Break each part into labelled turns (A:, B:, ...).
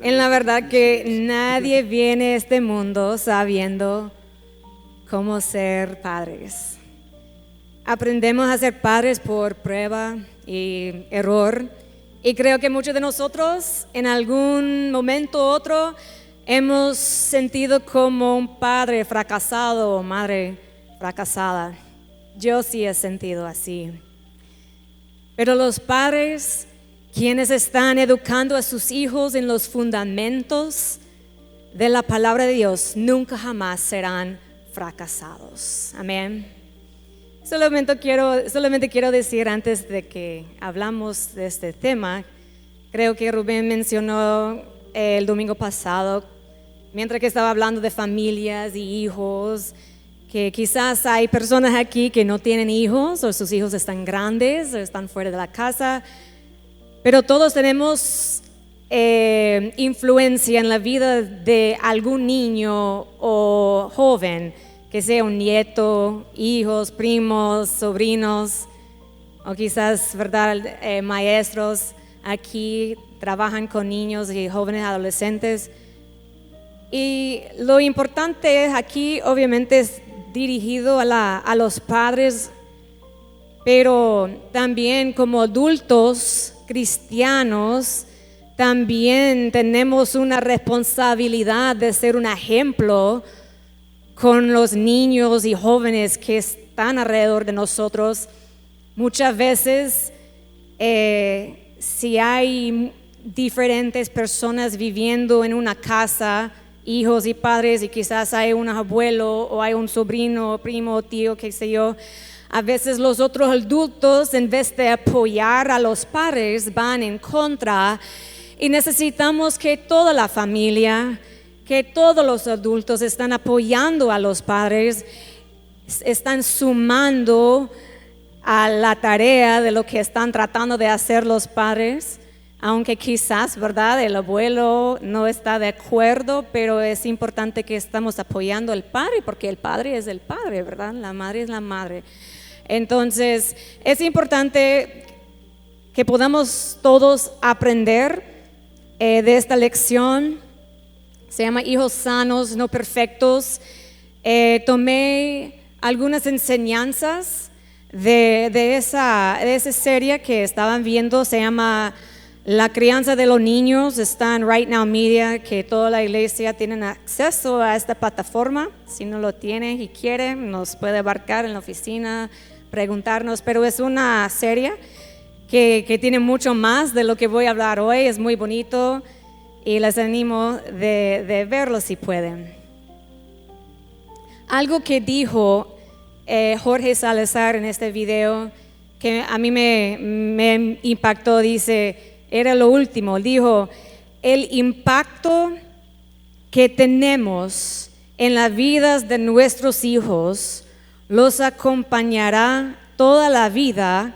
A: En la verdad que nadie viene a este mundo sabiendo cómo ser padres. Aprendemos a ser padres por prueba y error. Y creo que muchos de nosotros en algún momento u otro hemos sentido como un padre fracasado o madre fracasada. Yo sí he sentido así. Pero los padres, quienes están educando a sus hijos en los fundamentos de la palabra de Dios, nunca jamás serán fracasados. Amén. Solamente quiero decir antes de que hablamos de este tema, creo que Rubén mencionó el domingo pasado, mientras que estaba hablando de familias y hijos, que quizás hay personas aquí que no tienen hijos o sus hijos están grandes o están fuera de la casa, pero todos tenemos influencia en la vida de algún niño o joven, que sea un nieto, hijos, primos, sobrinos, o quizás, ¿verdad?, maestros aquí trabajan con niños y jóvenes adolescentes. Y lo importante aquí obviamente es dirigido a los padres, pero también como adultos cristianos, también tenemos una responsabilidad de ser un ejemplo con los niños y jóvenes que están alrededor de nosotros. Muchas veces, si hay diferentes personas viviendo en una casa, hijos y padres, y quizás hay un abuelo o hay un sobrino, primo, tío, qué sé yo, a veces los otros adultos, en vez de apoyar a los padres, van en contra, y necesitamos que toda la familia, que todos los adultos están apoyando a los padres, están sumando a la tarea de lo que están tratando de hacer los padres, aunque quizás, ¿verdad?, el abuelo no está de acuerdo, pero es importante que estamos apoyando al padre, porque el padre es el padre, ¿verdad? La madre es la madre. Entonces, es importante que podamos todos aprender de esta lección. Se llama Hijos Sanos, No Perfectos. Tomé algunas enseñanzas de esa serie que estaban viendo. Se llama La Crianza de los Niños. Está en Right Now Media, que toda la iglesia tiene acceso a esta plataforma. Si no lo tiene y quiere, nos puede abarcar en la oficina, preguntarnos. Pero es una serie que tiene mucho más de lo que voy a hablar hoy. Es muy bonito. Y les animo de verlo si pueden. Algo que dijo Jorge Salazar en este video, que a mí me impactó, dice, era lo último, dijo, el impacto que tenemos en las vidas de nuestros hijos los acompañará toda la vida,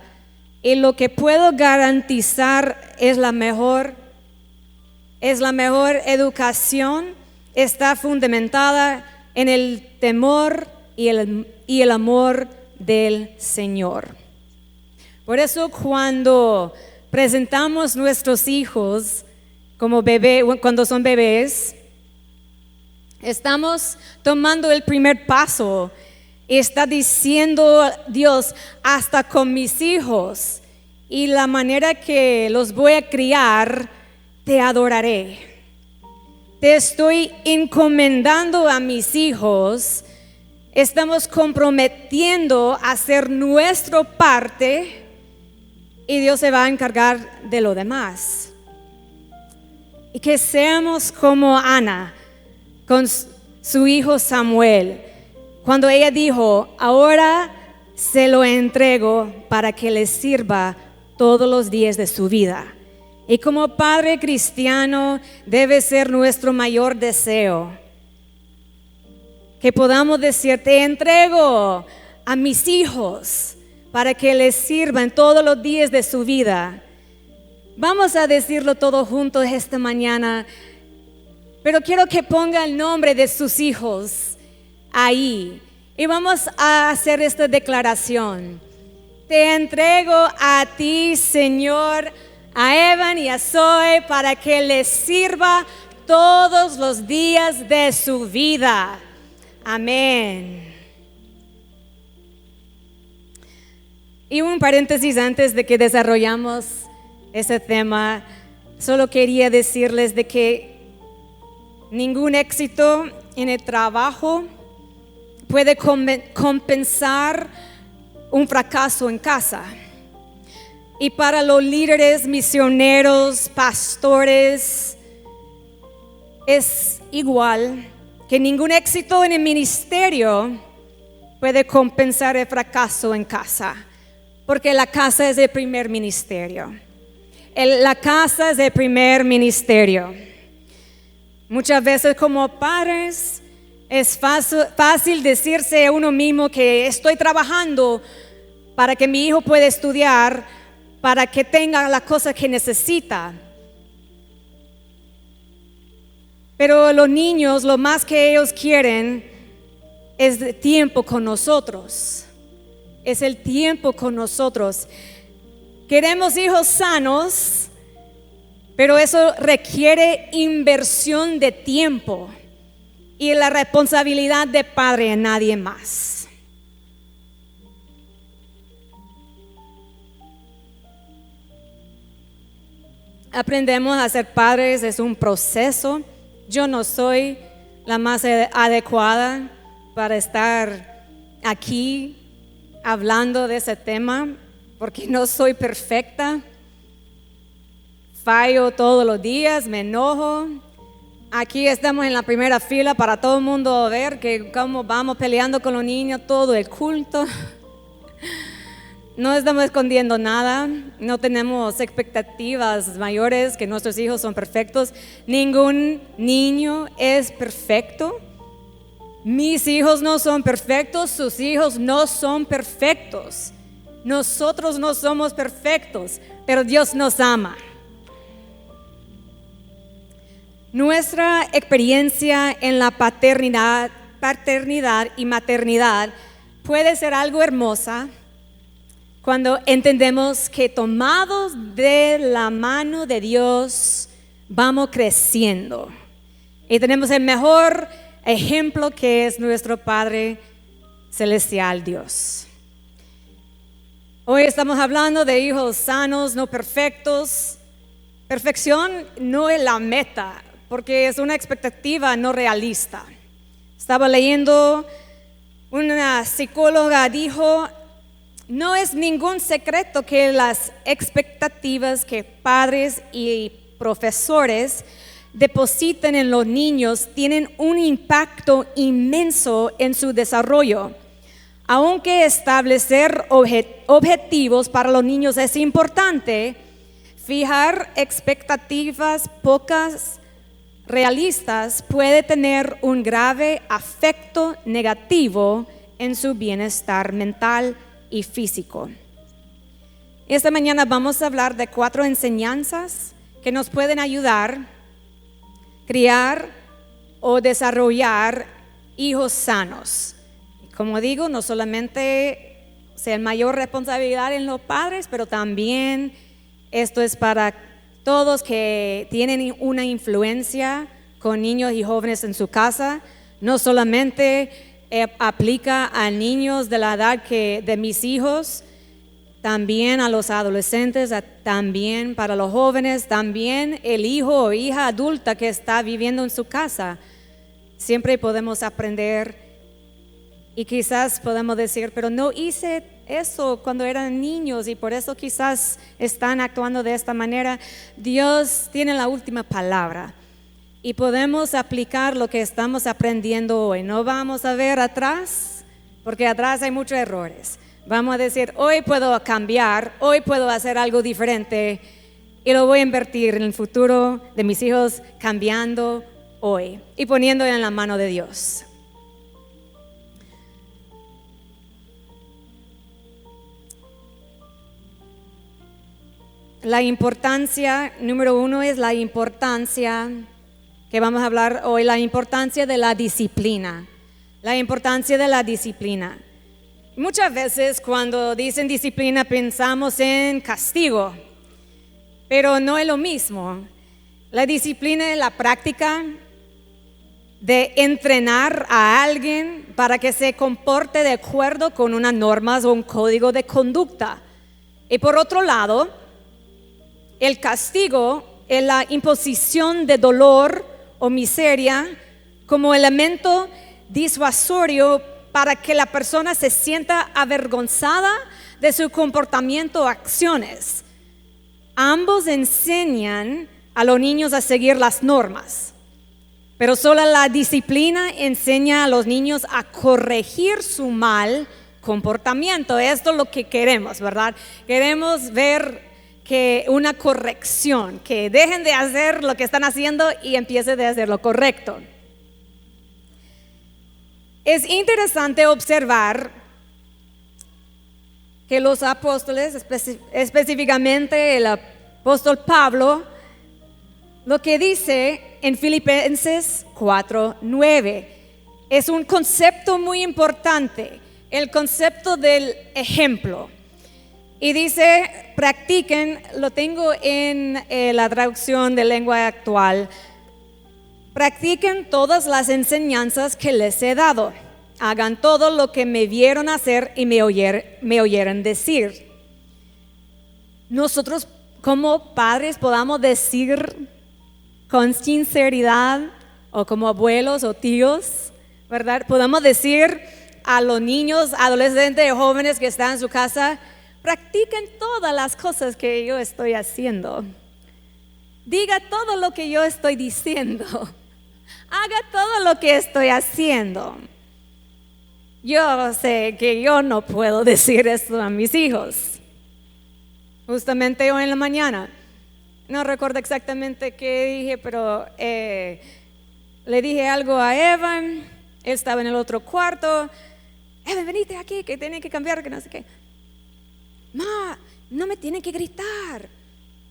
A: y lo que puedo garantizar es la mejor educación, está fundamentada en el temor y el amor del Señor. Por eso cuando presentamos nuestros hijos como cuando son bebés, estamos tomando el primer paso. Está diciendo Dios, hasta con mis hijos y la manera que los voy a criar, te adoraré. Te estoy encomendando a mis hijos. Estamos comprometiendo a hacer nuestra parte y Dios se va a encargar de lo demás. Y que seamos como Ana con su hijo Samuel, cuando ella dijo, ahora se lo entrego para que le sirva todos los días de su vida. Y como padre cristiano debe ser nuestro mayor deseo que podamos decir, te entrego a mis hijos para que les sirvan todos los días de su vida. Vamos a decirlo todos juntos esta mañana, pero quiero que ponga el nombre de sus hijos ahí y vamos a hacer esta declaración. Te entrego a ti, Señor, a Evan y a Zoe para que les sirva todos los días de su vida. Amén. Y un paréntesis antes de que desarrollamos ese tema, solo quería decirles de que ningún éxito en el trabajo puede compensar un fracaso en casa. Y para los líderes, misioneros, pastores, es igual que ningún éxito en el ministerio puede compensar el fracaso en casa, porque la casa es el primer ministerio. La casa es el primer ministerio. Muchas veces como padres es fácil decirse a uno mismo que estoy trabajando para que mi hijo pueda estudiar, para que tenga la cosa que necesita. Pero los niños, lo más que ellos quieren es tiempo con nosotros. Es el tiempo con nosotros. Queremos hijos sanos, pero eso requiere inversión de tiempo y la responsabilidad de padre en nadie más. Aprendemos a ser padres, es un proceso. Yo no soy la más adecuada para estar aquí hablando de ese tema, porque no soy perfecta. Fallo todos los días, me enojo. Aquí estamos en la primera fila para todo el mundo ver que cómo vamos peleando con los niños todo el culto. No estamos escondiendo nada, no tenemos expectativas mayores que nuestros hijos son perfectos. Ningún niño es perfecto. Mis hijos no son perfectos, sus hijos no son perfectos. Nosotros no somos perfectos, pero Dios nos ama. Nuestra experiencia en la paternidad y maternidad puede ser algo hermosa cuando entendemos que tomados de la mano de Dios vamos creciendo. Y tenemos el mejor ejemplo que es nuestro Padre Celestial Dios. Hoy estamos hablando de hijos sanos, no perfectos. Perfección no es la meta, porque es una expectativa no realista. Estaba leyendo, una psicóloga dijo, no es ningún secreto que las expectativas que padres y profesores depositan en los niños tienen un impacto inmenso en su desarrollo. Aunque establecer objetivos para los niños es importante, fijar expectativas pocas realistas puede tener un grave efecto negativo en su bienestar mental y físico. Esta mañana vamos a hablar de 4 enseñanzas que nos pueden ayudar a criar o desarrollar hijos sanos. Como digo, no solamente sea mayor responsabilidad en los padres, pero también esto es para todos que tienen una influencia con niños y jóvenes en su casa. No solamente aplica a niños de la edad de mis hijos, también a los adolescentes, también para los jóvenes, también el hijo o hija adulta que está viviendo en su casa. Siempre podemos aprender y quizás podemos decir, pero no hice eso cuando eran niños y por eso quizás están actuando de esta manera. Dios tiene la última palabra y podemos aplicar lo que estamos aprendiendo hoy. No vamos a ver atrás, porque atrás hay muchos errores. Vamos a decir, hoy puedo cambiar, hoy puedo hacer algo diferente y lo voy a invertir en el futuro de mis hijos, cambiando hoy y poniendo en la mano de Dios. La importancia, número 1 es la importancia, que vamos a hablar hoy, la importancia de la disciplina. La importancia de la disciplina. Muchas veces cuando dicen disciplina pensamos en castigo, pero no es lo mismo. La disciplina es la práctica de entrenar a alguien para que se comporte de acuerdo con unas normas o un código de conducta. Y por otro lado, el castigo es la imposición de dolor o miseria como elemento disuasorio para que la persona se sienta avergonzada de su comportamiento o acciones. Ambos enseñan a los niños a seguir las normas, pero solo la disciplina enseña a los niños a corregir su mal comportamiento. Esto es lo que queremos, ¿verdad? Queremos ver que una corrección, que dejen de hacer lo que están haciendo y empiecen a hacer lo correcto. Es interesante observar que los apóstoles, específicamente el apóstol Pablo, lo que dice en Filipenses 4:9 es un concepto muy importante, el concepto del ejemplo. Y dice, practiquen, lo tengo en la traducción de lengua actual, practiquen todas las enseñanzas que les he dado. Hagan todo lo que me vieron hacer y me oyeron decir. Nosotros como padres podamos decir con sinceridad, o como abuelos o tíos, ¿verdad? Podemos decir a los niños, adolescentes o jóvenes que están en su casa, practiquen todas las cosas que yo estoy haciendo. Diga todo lo que yo estoy diciendo. Haga todo lo que estoy haciendo. Yo sé que yo no puedo decir esto a mis hijos. Justamente hoy en la mañana, no recuerdo exactamente qué dije, pero le dije algo a Evan. Él estaba en el otro cuarto. Evan, venite aquí, que tiene que cambiar, que no sé qué. Ma, no me tiene que gritar.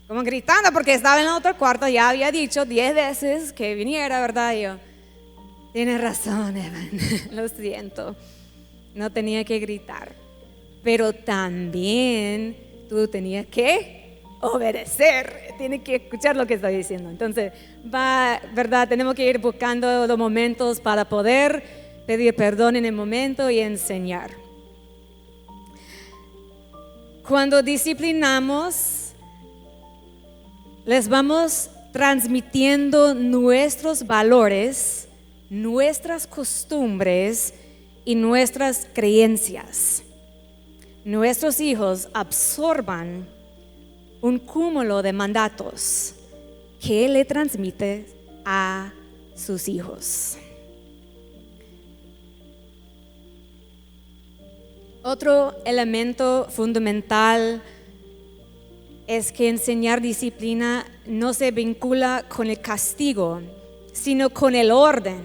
A: Como gritando, porque estaba en el otro cuarto. Ya había dicho 10 veces que viniera, ¿verdad? Y yo, tienes razón, Evan. Lo siento. No tenía que gritar. Pero también tú tenías que obedecer. Tienes que escuchar lo que estoy diciendo. Entonces, ¿verdad? Tenemos que ir buscando los momentos para poder pedir perdón en el momento y enseñar. Cuando disciplinamos, les vamos transmitiendo nuestros valores, nuestras costumbres y nuestras creencias. Nuestros hijos absorban un cúmulo de mandatos que le transmite a sus hijos. Otro elemento fundamental es que enseñar disciplina no se vincula con el castigo, sino con el orden,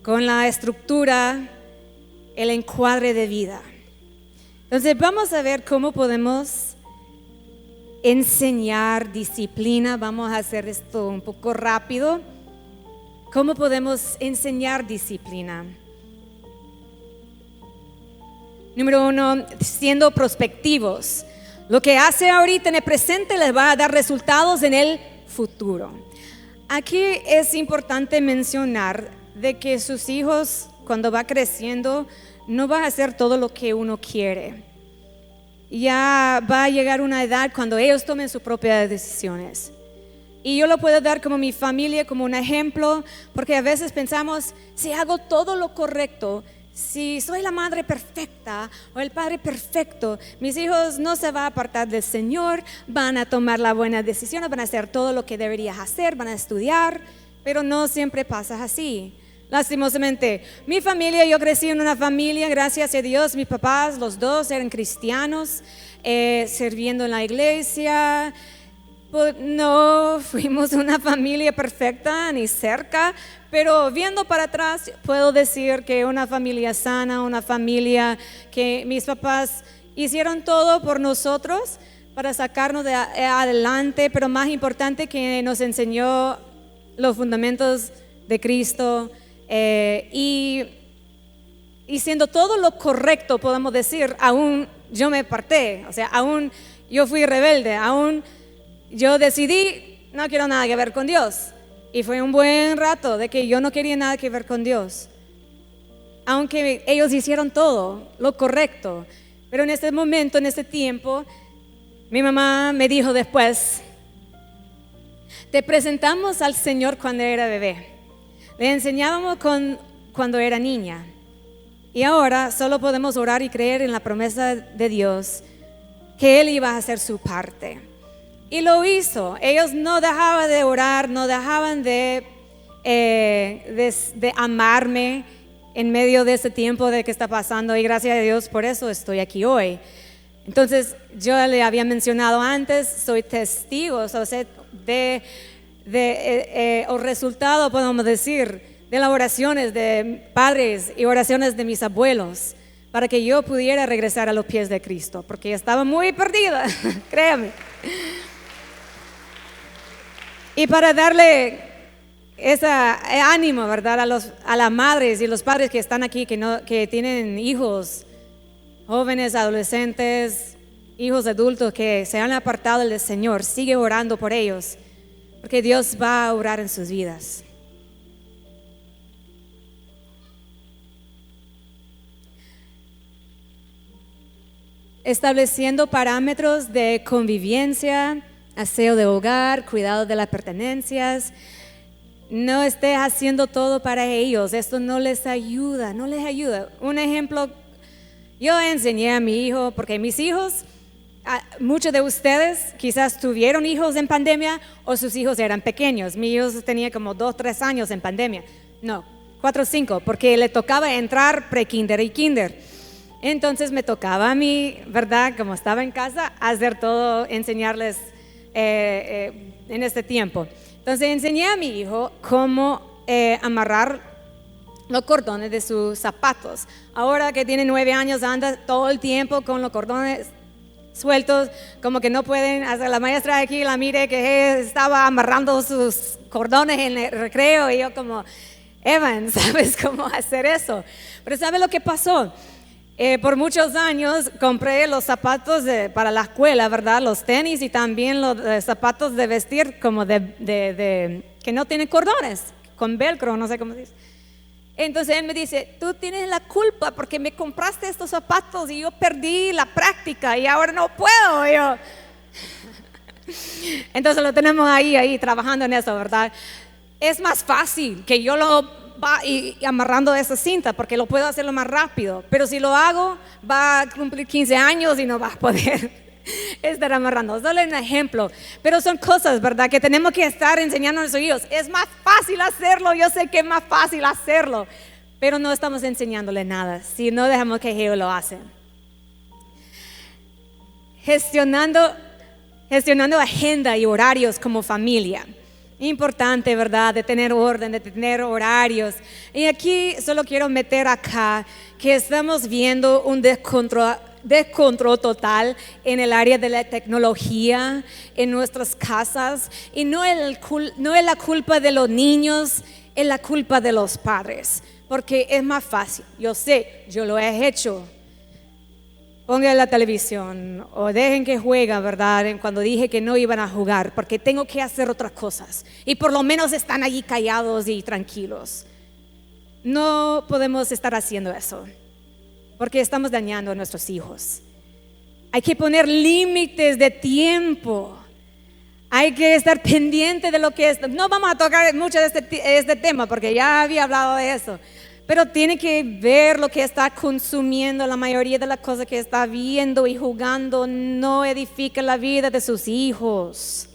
A: con la estructura, el encuadre de vida. Entonces vamos a ver cómo podemos enseñar disciplina. Vamos a hacer esto un poco rápido. ¿Cómo podemos enseñar disciplina? Número 1, siendo prospectivos. Lo que hace ahorita en el presente les va a dar resultados en el futuro. Aquí es importante mencionar de que sus hijos, cuando va creciendo, no van a hacer todo lo que uno quiere. Ya va a llegar una edad cuando ellos tomen sus propias decisiones. Y yo lo puedo dar como mi familia, como un ejemplo, porque a veces pensamos, si hago todo lo correcto, si soy la madre perfecta o el padre perfecto, mis hijos no se van a apartar del Señor, van a tomar la buena decisión, van a hacer todo lo que deberías hacer, van a estudiar, pero no siempre pasa así. Lastimosamente, mi familia, yo crecí en una familia, gracias a Dios, mis papás, los dos eran cristianos, sirviendo en la iglesia. No fuimos una familia perfecta ni cerca, pero viendo para atrás puedo decir que una familia sana, una familia que mis papás hicieron todo por nosotros para sacarnos de adelante, pero más importante que nos enseñó los fundamentos de Cristo, y siendo todo lo correcto, podemos decir, aún yo me aparté, o sea, aún yo fui rebelde, aún yo decidí, no quiero nada que ver con Dios. Y fue un buen rato de que yo no quería nada que ver con Dios. Aunque ellos hicieron todo lo correcto. Pero en este momento, en este tiempo, mi mamá me dijo después, te presentamos al Señor cuando era bebé. Le enseñábamos cuando era niña. Y ahora solo podemos orar y creer en la promesa de Dios que Él iba a hacer su parte. Y lo hizo. Ellos no dejaban de orar, no dejaban de amarme en medio de este tiempo de que está pasando. Y gracias a Dios por eso estoy aquí hoy. Entonces yo le había mencionado antes, soy testigo, o sea, o resultado, podemos decir, de las oraciones de padres y oraciones de mis abuelos para que yo pudiera regresar a los pies de Cristo, porque estaba muy perdida, créame. Y para darle ese ánimo, ¿verdad? A las madres y los padres que están aquí, que tienen hijos, jóvenes, adolescentes, hijos adultos que se han apartado del Señor, sigue orando por ellos, porque Dios va a orar en sus vidas. Estableciendo parámetros de convivencia, aseo de hogar, cuidado de las pertenencias. No estés haciendo todo para ellos, esto no les ayuda. Un ejemplo, yo enseñé a mi hijo, porque mis hijos, muchos de ustedes quizás tuvieron hijos en pandemia o sus hijos eran pequeños. Mi hijo tenía como 2, 3 años en pandemia, no, 4 o 5, porque le tocaba entrar pre-kinder y kinder. Entonces me tocaba a mí, ¿verdad? Como estaba en casa, hacer todo, enseñarles en este tiempo. Entonces enseñé a mi hijo cómo amarrar los cordones de sus zapatos. Ahora que tiene 9 años, anda todo el tiempo con los cordones sueltos, como que no pueden hacer. La maestra aquí la mire que estaba amarrando sus cordones en el recreo y yo como, Evan, ¿sabes cómo hacer eso? Pero ¿sabes lo que pasó? Por muchos años compré los zapatos para la escuela, ¿verdad? Los tenis y también los zapatos de vestir como que no tienen cordones, con velcro, no sé cómo se dice. Entonces él me dice, tú tienes la culpa porque me compraste estos zapatos y yo perdí la práctica y ahora no puedo. Entonces lo tenemos ahí trabajando en eso, ¿verdad? Es más fácil que yo lo va y amarrando esa cinta porque lo puedo hacerlo más rápido, pero si lo hago va a cumplir 15 años y no va a poder estar amarrando. Solo un ejemplo, pero son cosas, ¿verdad? Que tenemos que estar enseñando a nuestros hijos. Es más fácil hacerlo, yo sé que es más fácil hacerlo, pero no estamos enseñándole nada si no dejamos que ellos lo hacen. Gestionando agenda y horarios como familia. Importante, ¿verdad? De tener orden, de tener horarios. Y aquí solo quiero meter acá que estamos viendo un descontrol total en el área de la tecnología en nuestras casas. Y no es la culpa de los niños, es la culpa de los padres. Porque es más fácil. Yo sé, yo lo he hecho. Pongan la televisión o dejen que juega, ¿verdad? Cuando dije que no iban a jugar, porque tengo que hacer otras cosas. Y por lo menos están allí callados y tranquilos. No podemos estar haciendo eso, porque estamos dañando a nuestros hijos. Hay que poner límites de tiempo. Hay que estar pendiente de lo que es. No vamos a tocar mucho de este tema, porque ya había hablado de eso. Pero tiene que ver lo que está consumiendo. La mayoría de las cosas que está viendo y jugando no edifica la vida de sus hijos.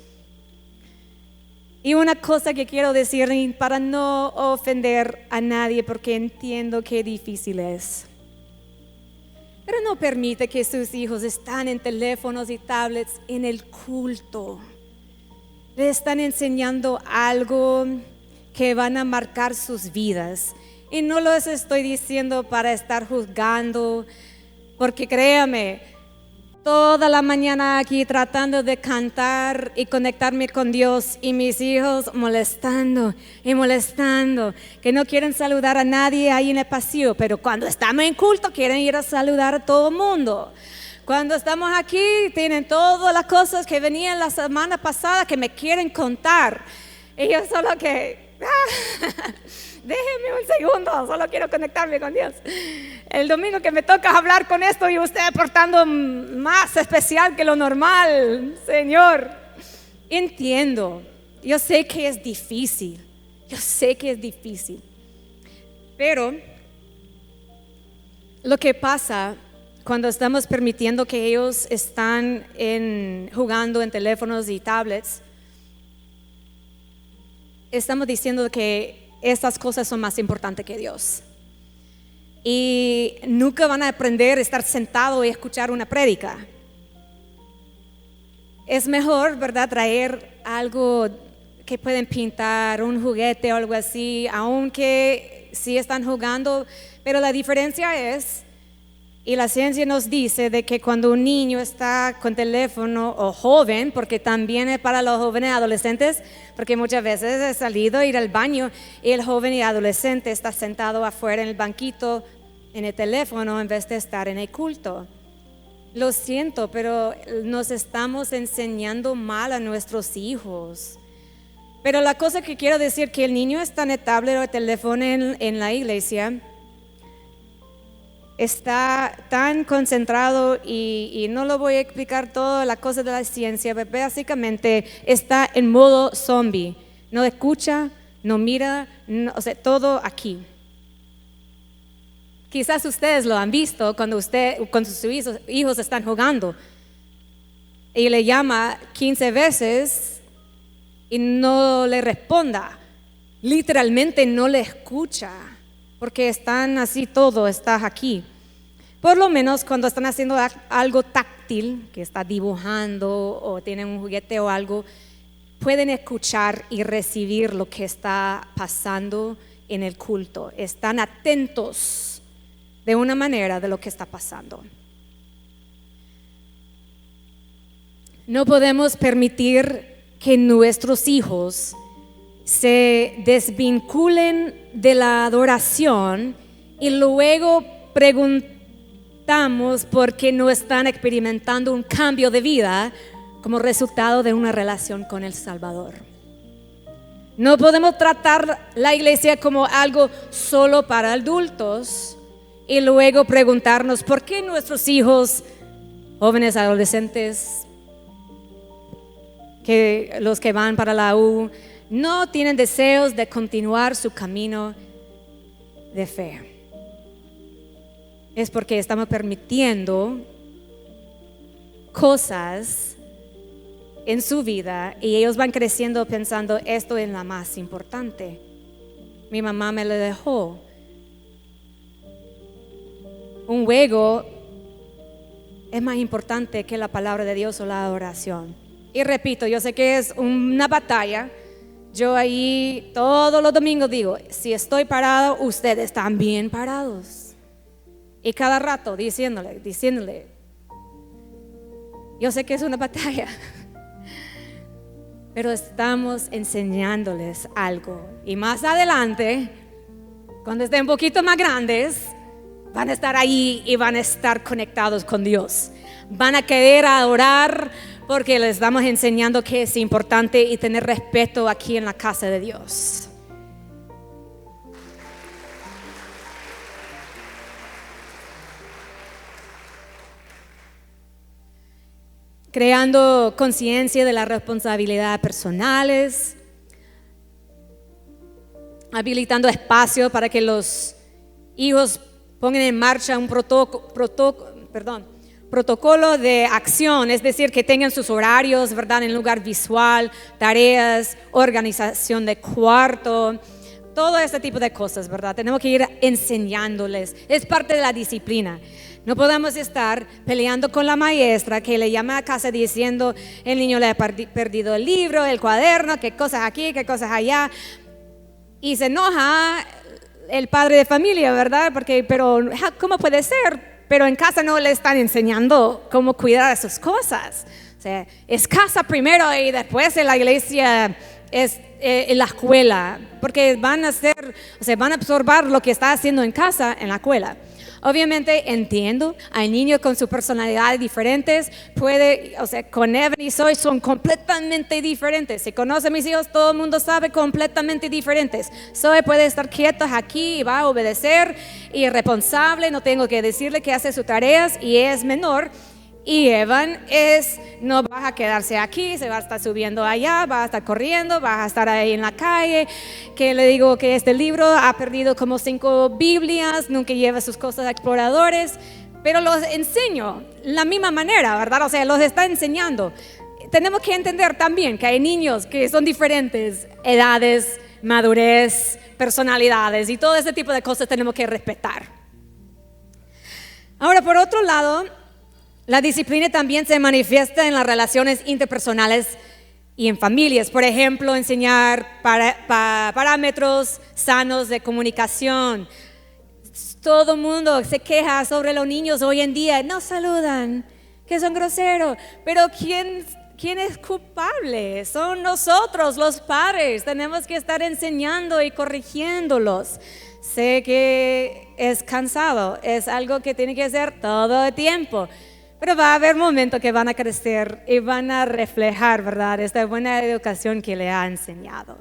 A: Y una cosa que quiero decir para no ofender a nadie, porque entiendo qué difícil es. Pero no permite que sus hijos estén en teléfonos y tablets en el culto. Le están enseñando algo que van a marcar sus vidas. Y no los estoy diciendo para estar juzgando, porque créame, toda la mañana aquí tratando de cantar y conectarme con Dios y mis hijos molestando, que no quieren saludar a nadie ahí en el pasillo, pero cuando estamos en culto quieren ir a saludar a todo el mundo. Cuando estamos aquí, tienen todas las cosas que venían la semana pasada que me quieren contar. Y yo solo que, déjenme un segundo, solo quiero conectarme con Dios. El domingo que me toca hablar con esto y usted portando más especial que lo normal, Señor. Entiendo, yo sé que es difícil, pero lo que pasa cuando estamos permitiendo que ellos están jugando en teléfonos y tablets, estamos diciendo que estas cosas son más importantes que Dios. Y nunca van a aprender a estar sentado y escuchar una prédica. Es mejor, ¿verdad?, traer algo que pueden pintar, un juguete o algo así, aunque sí están jugando, pero la diferencia es, y la ciencia nos dice de que cuando un niño está con teléfono o joven, porque también es para los jóvenes y adolescentes, porque muchas veces he salido a ir al baño y el joven y adolescente está sentado afuera en el banquito, en el teléfono, en vez de estar en el culto. Lo siento, pero nos estamos enseñando mal a nuestros hijos. Pero la cosa que quiero decir, que el niño está en el tablet o el teléfono en la iglesia, está tan concentrado y no lo voy a explicar toda la cosa de la ciencia, pero básicamente está en modo zombie. No escucha, no mira, o sea, todo aquí. Quizás ustedes lo han visto cuando sus hijos están jugando y le llama 15 veces y no le responda. Literalmente no le escucha. Porque están así, todo está aquí. Por lo menos cuando están haciendo algo táctil, que está dibujando o tienen un juguete o algo, pueden escuchar y recibir lo que está pasando en el culto. Están atentos de una manera de lo que está pasando. No podemos permitir que nuestros hijos se desvinculen de la adoración y luego preguntamos por qué no están experimentando un cambio de vida como resultado de una relación con el Salvador. No podemos tratar la iglesia como algo solo para adultos y luego preguntarnos por qué nuestros hijos, jóvenes, adolescentes, que los que van para la U, no tienen deseos de continuar su camino de fe. Es porque estamos permitiendo cosas en su vida y ellos van creciendo pensando, esto es la más importante. Mi mamá me lo dejó. Un juego es más importante que la palabra de Dios o la oración. Y repito, yo sé que es una batalla. Yo ahí todos los domingos digo, si estoy parado, ustedes están bien parados. Y cada rato diciéndole, yo sé que es una batalla, pero estamos enseñándoles algo. Y más adelante, cuando estén un poquito más grandes, van a estar ahí y van a estar conectados con Dios. Van a querer adorar porque les estamos enseñando que es importante y tener respeto aquí en la casa de Dios. Creando conciencia de las responsabilidades personales, habilitando espacio para que los hijos pongan en marcha un protocolo de acción, es decir, que tengan sus horarios, ¿verdad?, en lugar visual, tareas, organización de cuarto, todo este tipo de cosas, ¿verdad? Tenemos que ir enseñándoles, es parte de la disciplina. No podemos estar peleando con la maestra que le llama a casa diciendo, el niño le ha perdido el libro, el cuaderno, qué cosas aquí, qué cosas allá, y se enoja el padre de familia, ¿verdad? Pero ¿cómo puede ser? Pero en casa no le están enseñando cómo cuidar de sus cosas. O sea, es casa primero y después en la iglesia es en la escuela, porque van a absorber lo que está haciendo en casa en la escuela. Obviamente entiendo, hay niños con su personalidad diferentes, con Evan y Zoe son completamente diferentes. Si conoce a mis hijos, todo el mundo sabe completamente diferentes. Zoe puede estar quieta aquí y va a obedecer y responsable, no tengo que decirle que hace sus tareas y es menor. Y Evan no va a quedarse aquí, se va a estar subiendo allá, va a estar corriendo, va a estar ahí en la calle. Que le digo que este libro ha perdido como 5 Biblias, nunca lleva sus cosas a exploradores, pero los enseño la misma manera, ¿verdad? O sea, los está enseñando. Tenemos que entender también que hay niños que son diferentes, edades, madurez, personalidades y todo ese tipo de cosas tenemos que respetar. Ahora, por otro lado, la disciplina también se manifiesta en las relaciones interpersonales y en familias. Por ejemplo, enseñar parámetros sanos de comunicación. Todo el mundo se queja sobre los niños hoy en día. No saludan, que son groseros. Pero ¿quién es culpable? Son nosotros, los padres. Tenemos que estar enseñando y corrigiéndolos. Sé que es cansado, es algo que tiene que hacer todo el tiempo. Pero va a haber momentos que van a crecer y van a reflejar, ¿verdad?, esta buena educación que le ha enseñado.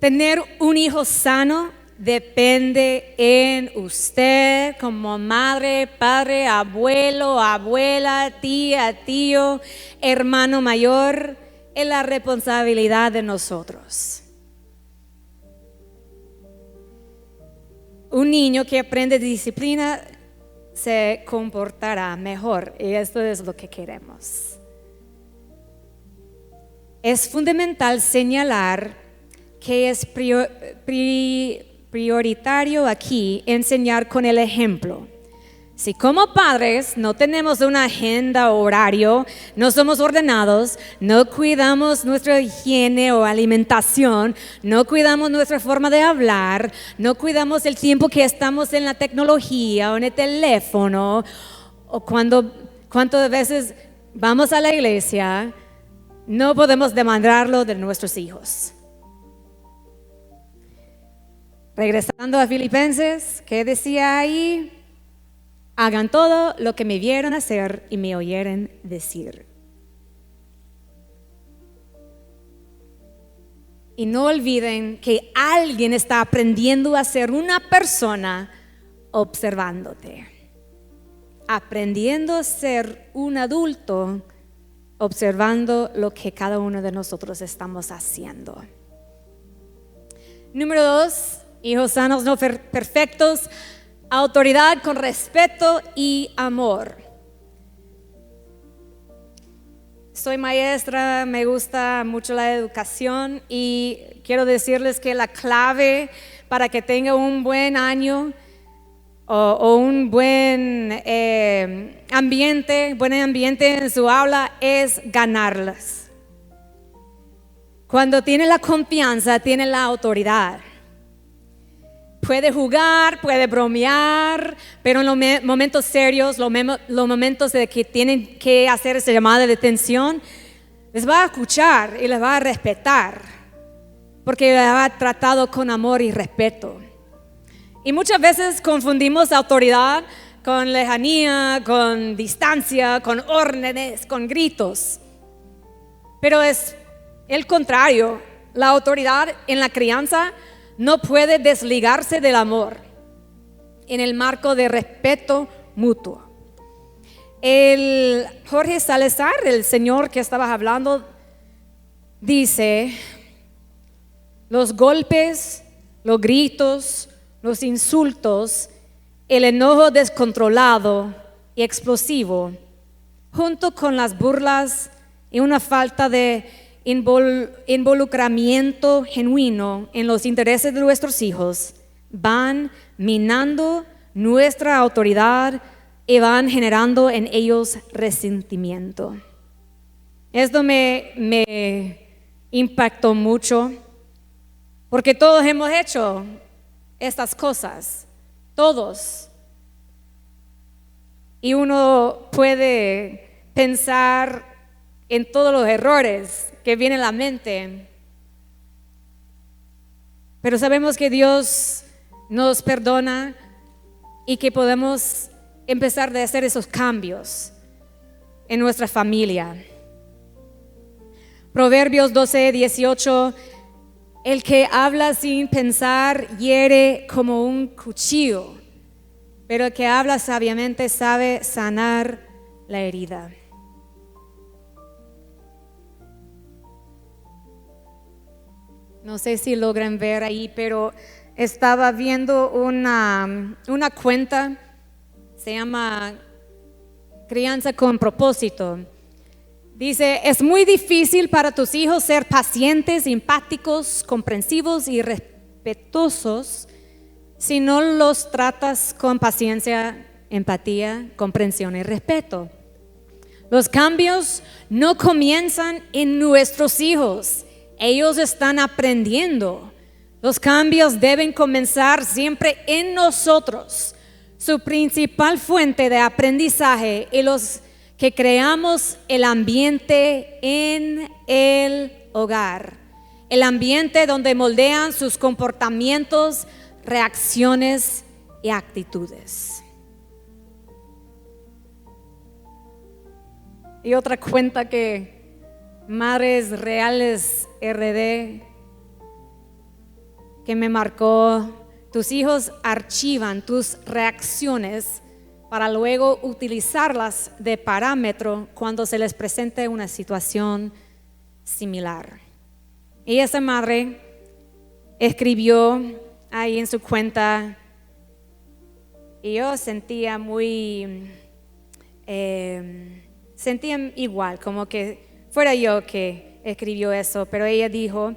A: Tener un hijo sano depende en usted como madre, padre, abuelo, abuela, tía, tío, hermano mayor. Es la responsabilidad de nosotros. Un niño que aprende disciplina se comportará mejor, y esto es lo que queremos. Es fundamental señalar que es prioritario aquí enseñar con el ejemplo. Si como padres no tenemos una agenda o horario, no somos ordenados, no cuidamos nuestra higiene o alimentación, no cuidamos nuestra forma de hablar, no cuidamos el tiempo que estamos en la tecnología o en el teléfono, o cuántas veces vamos a la iglesia, no podemos demandarlo de nuestros hijos. Regresando a Filipenses, ¿qué decía ahí? Hagan todo lo que me vieron hacer y me oyeron decir. Y no olviden que alguien está aprendiendo a ser una persona observándote. Aprendiendo a ser un adulto observando lo que cada uno de nosotros estamos haciendo. Número 2, hijos sanos no perfectos. Autoridad con respeto y amor. Soy maestra, me gusta mucho la educación y quiero decirles que la clave para que tenga un buen año o un buen ambiente en su aula es ganarlas. Cuando tiene la confianza, tiene la autoridad. Puede jugar, puede bromear, pero en los momentos serios, los momentos de que tienen que hacer esa llamada de atención, les va a escuchar y les va a respetar, porque les ha tratado con amor y respeto. Y muchas veces confundimos autoridad con lejanía, con distancia, con órdenes, con gritos. Pero es el contrario. La autoridad en la crianza no puede desligarse del amor en el marco de respeto mutuo. El Jorge Salazar, el señor que estabas hablando, dice: los golpes, los gritos, los insultos, el enojo descontrolado y explosivo, junto con las burlas y una falta de involucramiento genuino en los intereses de nuestros hijos, van minando nuestra autoridad y van generando en ellos resentimiento. Esto me impactó mucho, porque todos hemos hecho estas cosas, todos. Y uno puede pensar en todos los errores que vienen a la mente. Pero sabemos que Dios nos perdona y que podemos empezar a hacer esos cambios en nuestra familia. Proverbios 12:18, el que habla sin pensar hiere como un cuchillo, pero el que habla sabiamente sabe sanar la herida. No sé si logran ver ahí, pero estaba viendo una cuenta, se llama Crianza con Propósito. Dice, es muy difícil para tus hijos ser pacientes, empáticos, comprensivos y respetuosos si no los tratas con paciencia, empatía, comprensión y respeto. Los cambios no comienzan en nuestros hijos. Ellos están aprendiendo. Los cambios deben comenzar siempre en nosotros. Su principal fuente de aprendizaje es los que creamos el ambiente en el hogar. El ambiente donde moldean sus comportamientos, reacciones y actitudes. Y otra cuenta que Madres Reales RD que me marcó: tus hijos archivan tus reacciones para luego utilizarlas de parámetro cuando se les presente una situación similar. Y esa madre escribió ahí en su cuenta, y yo sentía sentía igual, como que fuera yo que escribió eso, pero ella dijo: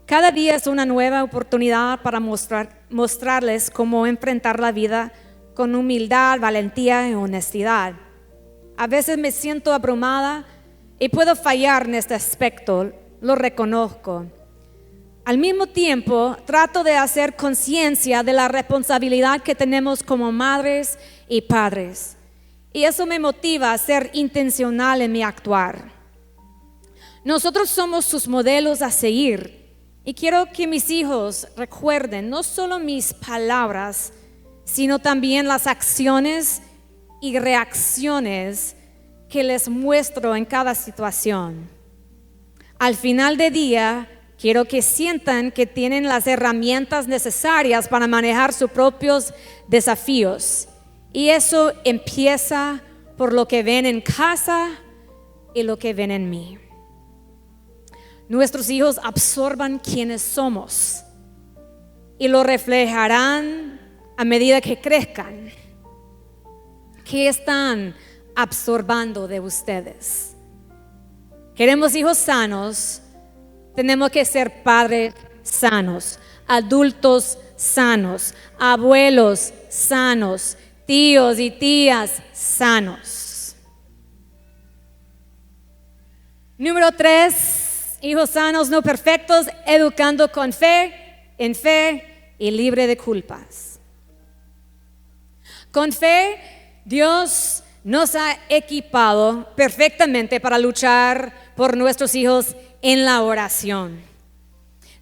A: cada día es una nueva oportunidad para mostrarles cómo enfrentar la vida con humildad, valentía y honestidad. A veces me siento abrumada y puedo fallar en este aspecto, lo reconozco. Al mismo tiempo, trato de hacer conciencia de la responsabilidad que tenemos como madres y padres. Y eso me motiva a ser intencional en mi actuar. Nosotros somos sus modelos a seguir. Y quiero que mis hijos recuerden no solo mis palabras, sino también las acciones y reacciones que les muestro en cada situación. Al final del día, quiero que sientan que tienen las herramientas necesarias para manejar sus propios desafíos. Y eso empieza por lo que ven en casa y lo que ven en mí. Nuestros hijos absorban quienes somos y lo reflejarán a medida que crezcan. ¿Qué están absorbando de ustedes? Queremos hijos sanos, tenemos que ser padres sanos, adultos sanos, abuelos sanos, tíos y tías sanos. Número 3. Hijos sanos, no perfectos, educando con fe, en fe y libre de culpas. Con fe, Dios nos ha equipado perfectamente para luchar por nuestros hijos en la oración.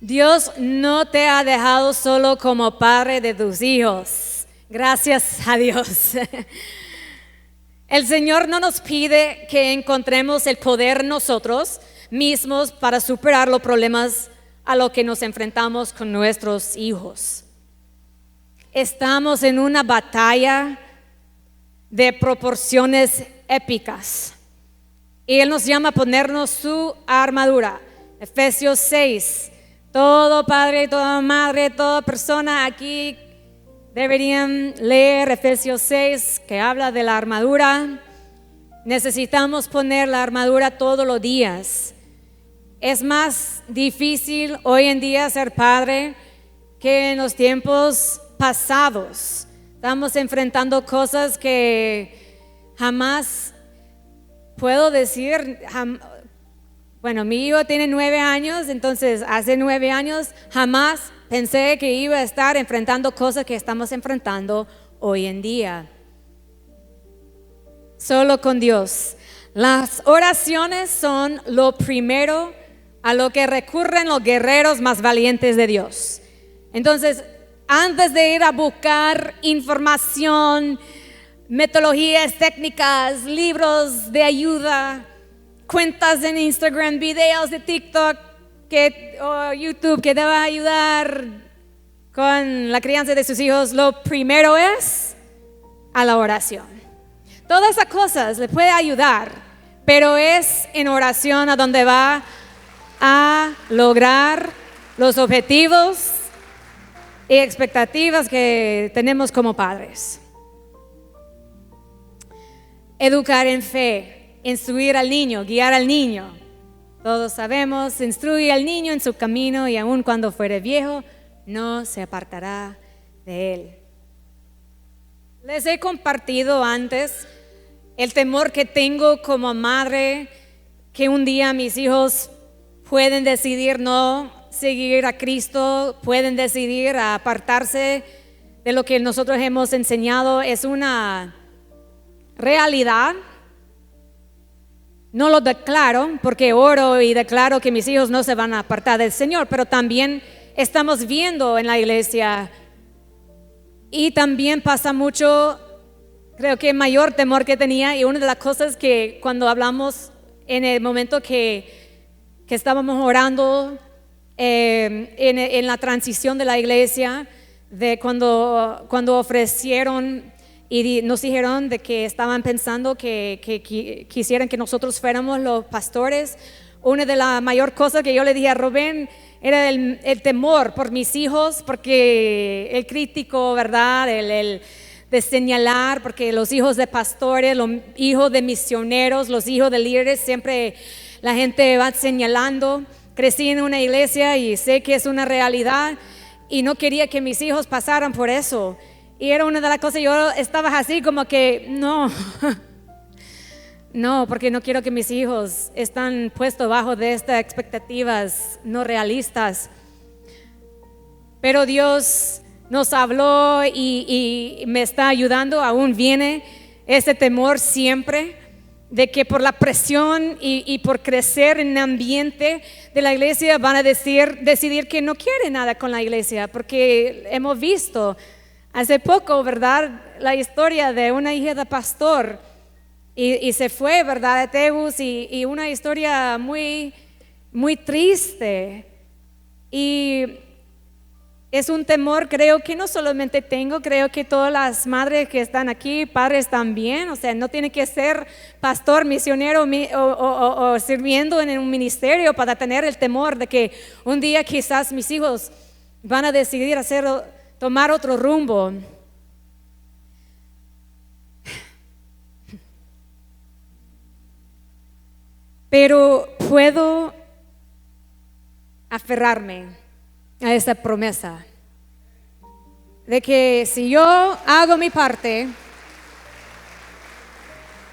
A: Dios no te ha dejado solo como padre de tus hijos. Gracias a Dios. El Señor no nos pide que encontremos el poder nosotros mismos para superar los problemas a los que nos enfrentamos con nuestros hijos. Estamos en una batalla de proporciones épicas y Él nos llama a ponernos su armadura. Efesios 6. Todo padre, toda madre, toda persona aquí deberían leer Efesios 6, que habla de la armadura. Necesitamos poner la armadura todos los días. Es más difícil hoy en día ser padre que en los tiempos pasados. Estamos enfrentando cosas que jamás puedo decir. Bueno, mi hijo tiene 9 años, entonces hace 9 años jamás pensé que iba a estar enfrentando cosas que estamos enfrentando hoy en día. Solo con Dios. Las oraciones son lo primero a lo que recurren los guerreros más valientes de Dios. Entonces, Antes de ir a buscar información, metodologías técnicas, libros de ayuda, cuentas en Instagram, videos de TikTok o YouTube que te va a ayudar con la crianza de sus hijos, lo primero es a la oración. Todas esas cosas le puede ayudar, pero es en oración a donde va a lograr los objetivos y expectativas que tenemos como padres. Educar en fe, instruir al niño, guiar al niño. Todos sabemos, instruye al niño en su camino y aun cuando fuere viejo, no se apartará de él. Les he compartido antes el temor que tengo como madre, que un día mis hijos pueden decidir no seguir a Cristo, pueden decidir apartarse de lo que nosotros hemos enseñado. Es una realidad. No lo declaro porque oro y declaro que mis hijos no se van a apartar del Señor, pero también estamos viendo en la iglesia y también pasa mucho, creo que el mayor temor que tenía, y una de las cosas que cuando hablamos en el momento que estábamos orando en la transición de la iglesia, de cuando ofrecieron y nos dijeron de que estaban pensando que quisieran que nosotros fuéramos los pastores, una de las mayor cosas que yo le dije a Rubén era el temor por mis hijos, porque el crítico, ¿verdad? El de señalar, porque los hijos de pastores, los hijos de misioneros, los hijos de líderes, siempre la gente va señalando. Crecí en una iglesia y sé que es una realidad y no quería que mis hijos pasaran por eso. Y era una de las cosas, yo estaba así como que no, porque no quiero que mis hijos estén puestos bajo de estas expectativas no realistas. Pero Dios nos habló y me está ayudando, aún viene ese temor siempre de que por la presión y por crecer en el ambiente de la iglesia van a decidir que no quieren nada con la iglesia, porque hemos visto hace poco, ¿verdad?, la historia de una hija de pastor y se fue, ¿verdad?, de Tegus, y una historia muy, muy triste. Y es un temor, creo que no solamente tengo, creo que todas las madres que están aquí, padres también, o sea, no tiene que ser pastor, misionero o sirviendo en un ministerio para tener el temor de que un día quizás mis hijos van a decidir tomar otro rumbo. Pero puedo aferrarme a esa promesa de que si yo hago mi parte,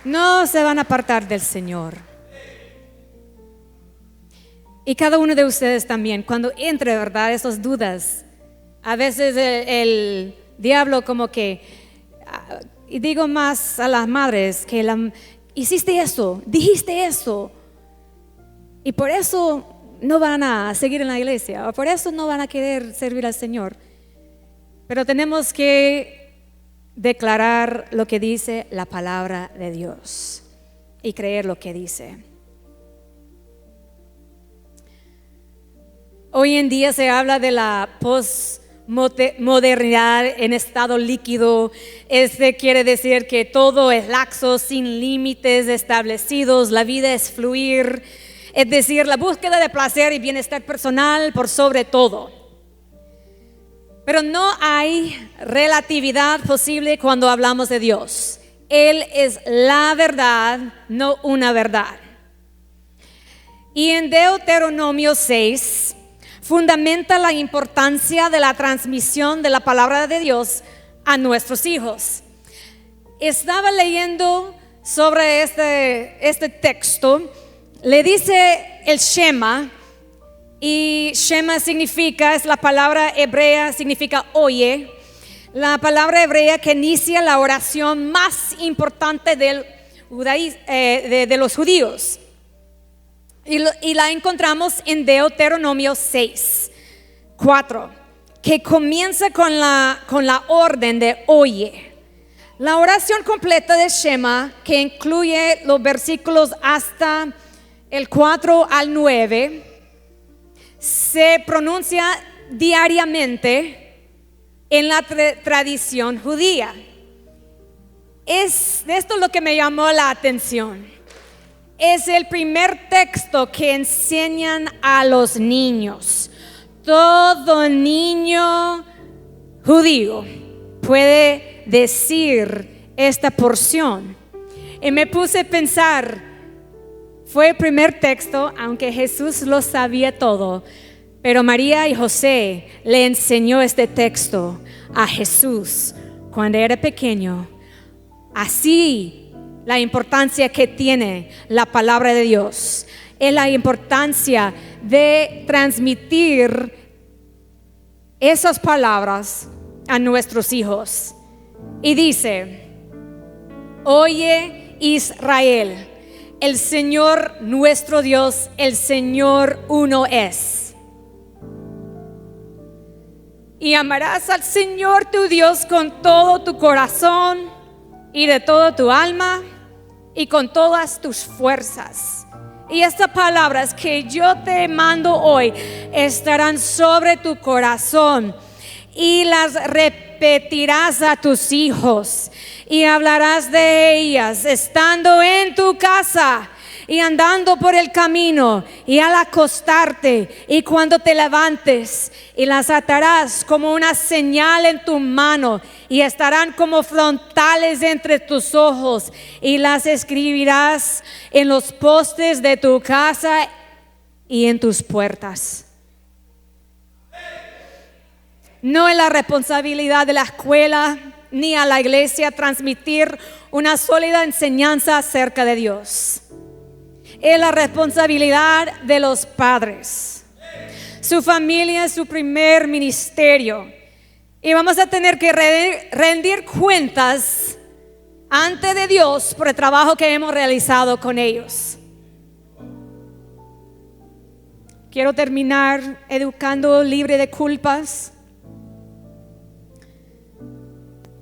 A: no se van a apartar del Señor. Y cada uno de ustedes también, cuando entre, ¿verdad?, esas dudas, a veces el diablo como que, y digo más a las madres, que hiciste eso, dijiste eso, y por eso no van a seguir en la iglesia, o por eso no van a querer servir al Señor. Pero tenemos que declarar lo que dice la palabra de Dios y creer lo que dice. Hoy en día se habla de la postmodernidad en estado líquido. Quiere decir que todo es laxo, sin límites establecidos, la vida es fluir. Es decir, la búsqueda de placer y bienestar personal por sobre todo. Pero no hay relatividad posible cuando hablamos de Dios. Él es la verdad, no una verdad. Y en Deuteronomio 6 fundamenta la importancia de la transmisión de la palabra de Dios a nuestros hijos. Estaba leyendo sobre este texto. Le dice el Shema, y Shema es la palabra hebrea, significa oye, la palabra hebrea que inicia la oración más importante de los judíos. Y la encontramos en Deuteronomio 6:4. que comienza con la orden de oye. La oración completa de Shema, que incluye los versículos hasta el 4 al 9, se pronuncia diariamente en la tradición judía. Es esto lo que me llamó la atención. Es el primer texto que enseñan a los niños. Todo niño judío puede decir esta porción. Y me puse a pensar, fue el primer texto, aunque Jesús lo sabía todo, pero María y José le enseñó este texto a Jesús cuando era pequeño. Así la importancia que tiene la palabra de Dios es la importancia de transmitir esas palabras a nuestros hijos. Y dice: oye Israel, el Señor nuestro Dios, el Señor uno es. Y amarás al Señor tu Dios con todo tu corazón y de toda tu alma y con todas tus fuerzas. Y estas palabras que yo te mando hoy estarán sobre tu corazón, y las repetirás a tus hijos, y hablarás de ellas estando en tu casa y andando por el camino y al acostarte y cuando te levantes, y las atarás como una señal en tu mano y estarán como frontales entre tus ojos, y las escribirás en los postes de tu casa y en tus puertas. No es la responsabilidad de la escuela ni a la iglesia transmitir una sólida enseñanza acerca de Dios. Es la responsabilidad de los padres. Su familia es su primer ministerio. Y vamos a tener que rendir cuentas ante de Dios por el trabajo que hemos realizado con ellos. Quiero terminar educando libre de culpas.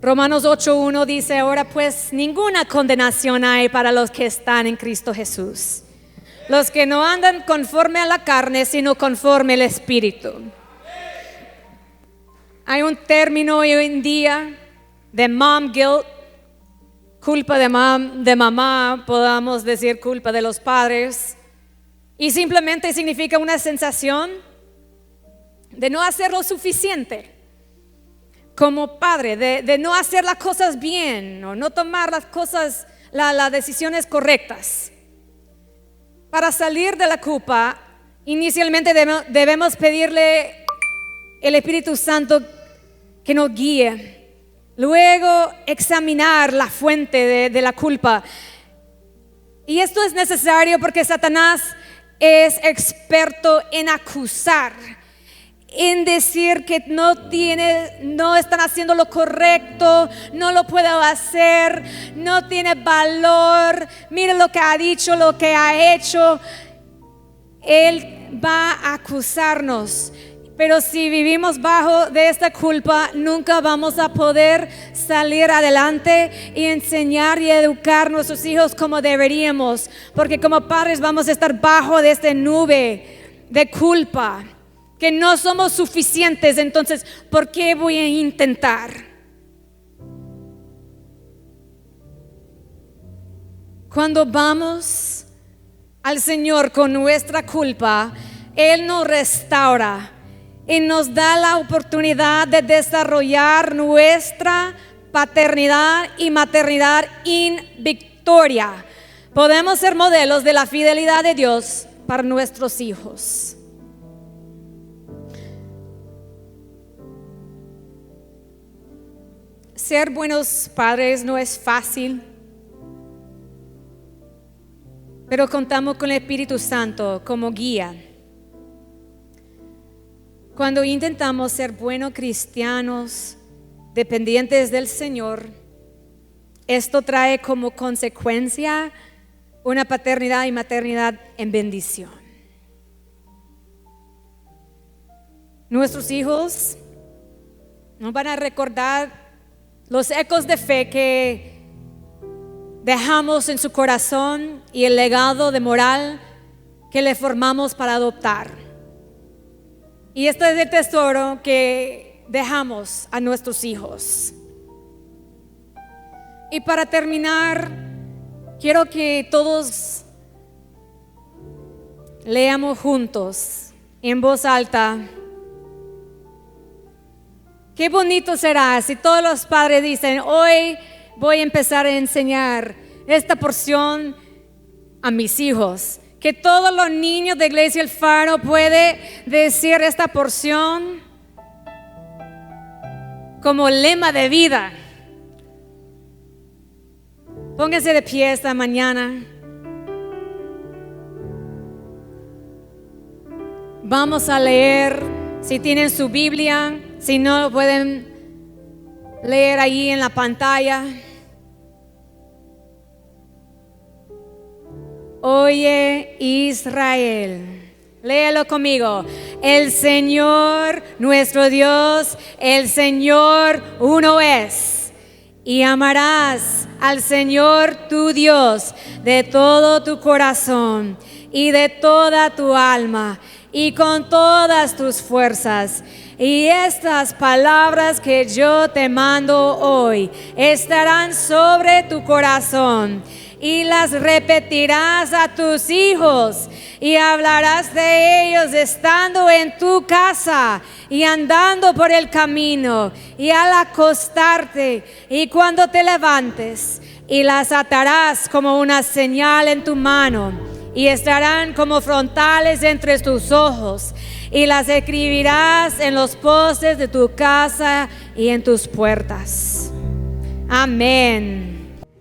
A: Romanos 8:1 dice: ahora pues ninguna condenación hay para los que están en Cristo Jesús, los que no andan conforme a la carne, sino conforme al Espíritu. Hay un término hoy en día de mom guilt, culpa de mamá, podamos decir culpa de los padres, y simplemente significa una sensación de no hacer lo suficiente como padre, de no hacer las cosas bien o no tomar las cosas, las decisiones correctas. Para salir de la culpa, inicialmente debemos pedirle el Espíritu Santo que nos guíe. Luego examinar la fuente de la culpa. Y esto es necesario porque Satanás es experto en acusar, en decir que no están haciendo lo correcto, no lo puedo hacer, no tiene valor, mire lo que ha dicho, lo que ha hecho. Él va a acusarnos. Pero si vivimos bajo de esta culpa, nunca vamos a poder salir adelante y enseñar y educar a nuestros hijos como deberíamos, porque como padres vamos a estar bajo de esta nube de culpa, que no somos suficientes. Entonces, ¿por qué voy a intentar? Cuando vamos al Señor con nuestra culpa, Él nos restaura y nos da la oportunidad de desarrollar nuestra paternidad y maternidad en victoria. Podemos ser modelos de la fidelidad de Dios para nuestros hijos. Ser buenos padres no es fácil, pero contamos con el Espíritu Santo como guía. Cuando intentamos ser buenos cristianos, dependientes del Señor, esto trae como consecuencia una paternidad y maternidad en bendición. Nuestros hijos Nos van a recordar los ecos de fe que dejamos en su corazón y el legado de moral que le formamos para adoptar. Y este es el tesoro que dejamos a nuestros hijos. Y para terminar, quiero que todos leamos juntos en voz alta. Qué bonito será si todos los padres dicen: hoy voy a empezar a enseñar esta porción a mis hijos. Que todos los niños de Iglesia El Faro pueden decir esta porción como lema de vida. Pónganse de pie esta mañana. Vamos a leer, si tienen su Biblia, si no pueden leer ahí en la pantalla. Oye, Israel, léelo conmigo. El Señor nuestro Dios, el Señor uno es. Y amarás al Señor tu Dios de todo tu corazón y de toda tu alma y con todas tus fuerzas. Y estas palabras que yo te mando hoy estarán sobre tu corazón. Y las repetirás a tus hijos y hablarás de ellos estando en tu casa y andando por el camino y al acostarte y cuando te levantes, y las atarás como una señal en tu mano y estarán como frontales entre tus ojos, y las escribirás en los postes de tu casa y en tus puertas. Amén.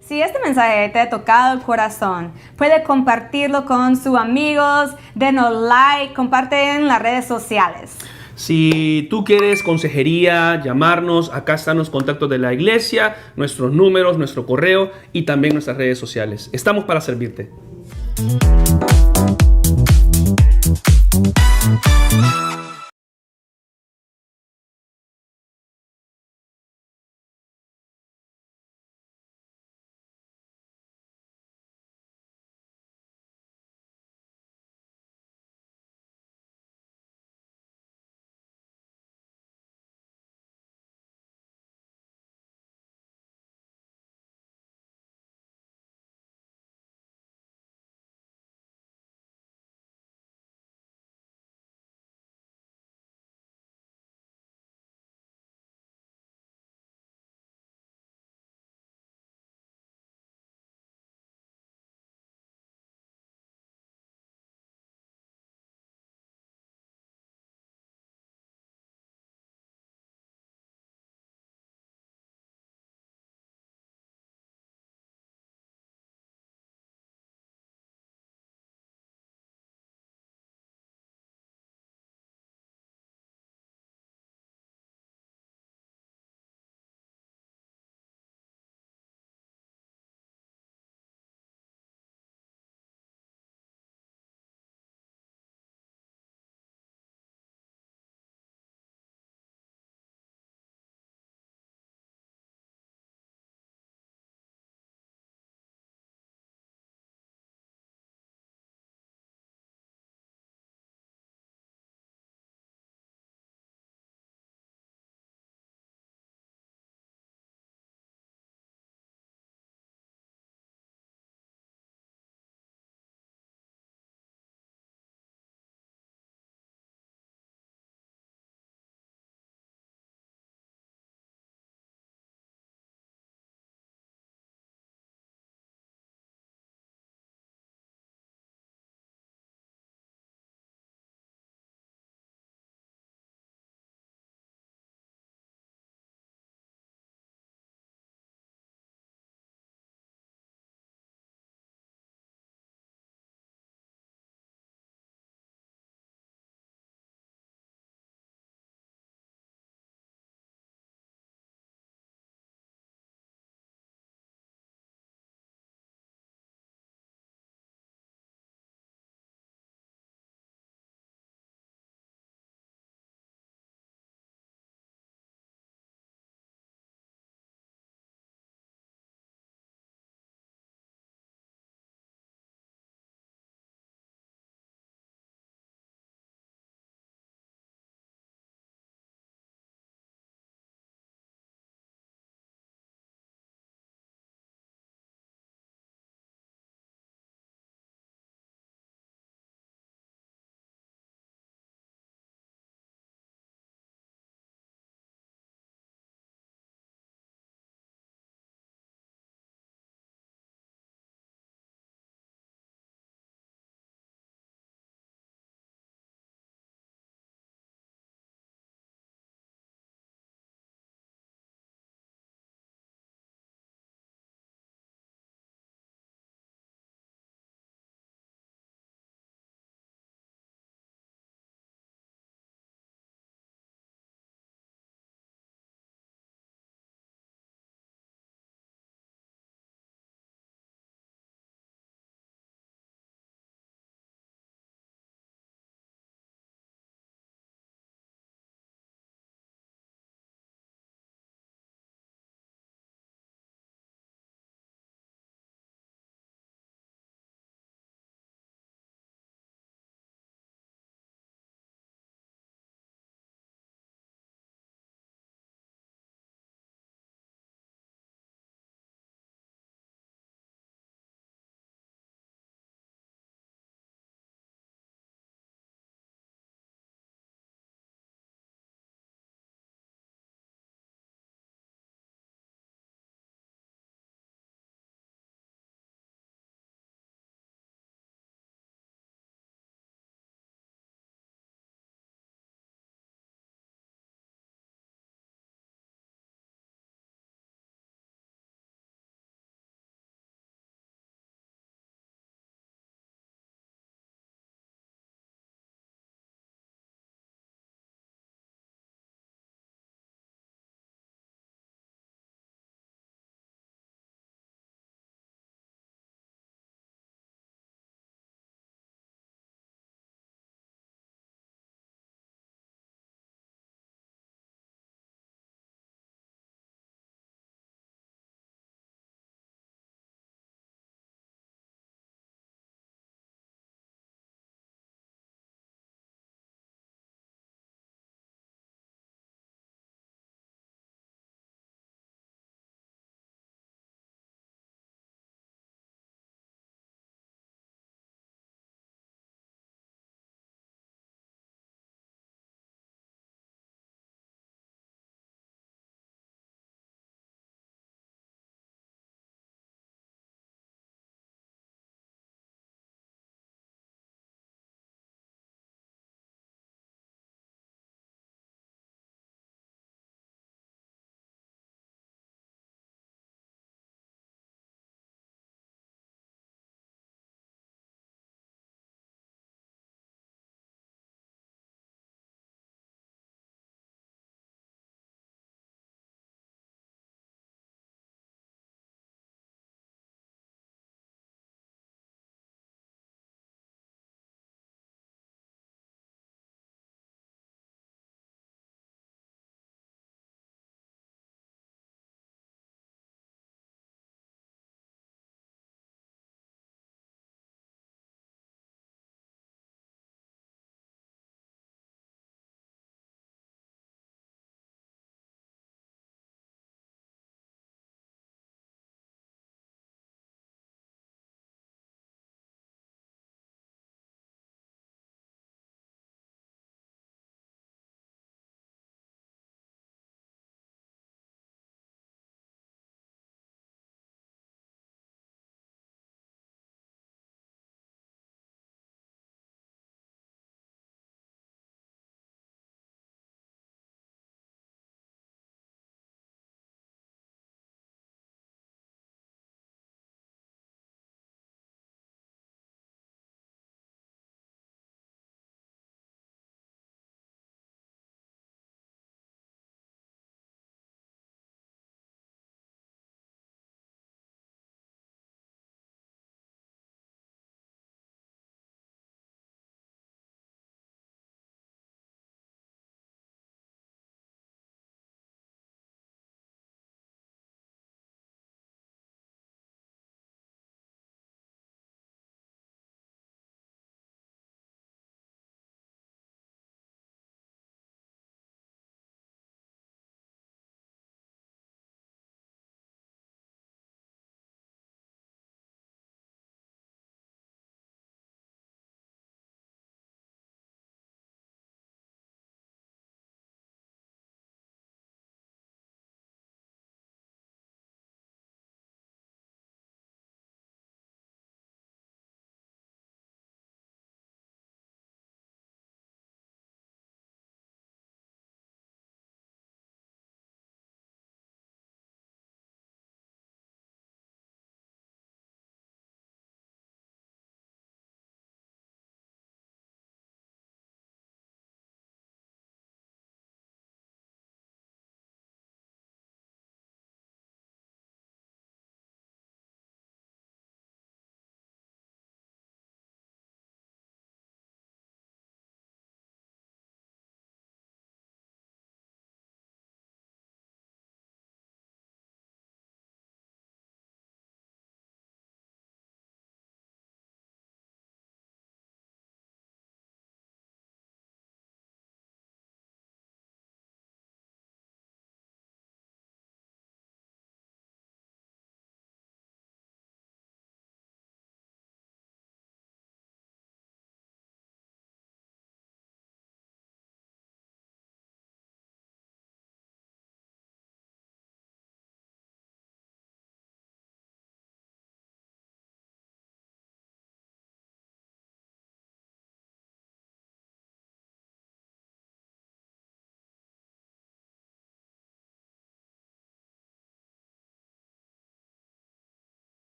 A: Si este mensaje te ha tocado el corazón, puede compartirlo con sus amigos, denos like, comparte en las redes sociales.
B: Si tú quieres consejería, llamarnos, acá están los contactos de la iglesia, nuestros números, nuestro correo y también nuestras redes sociales. Estamos para servirte.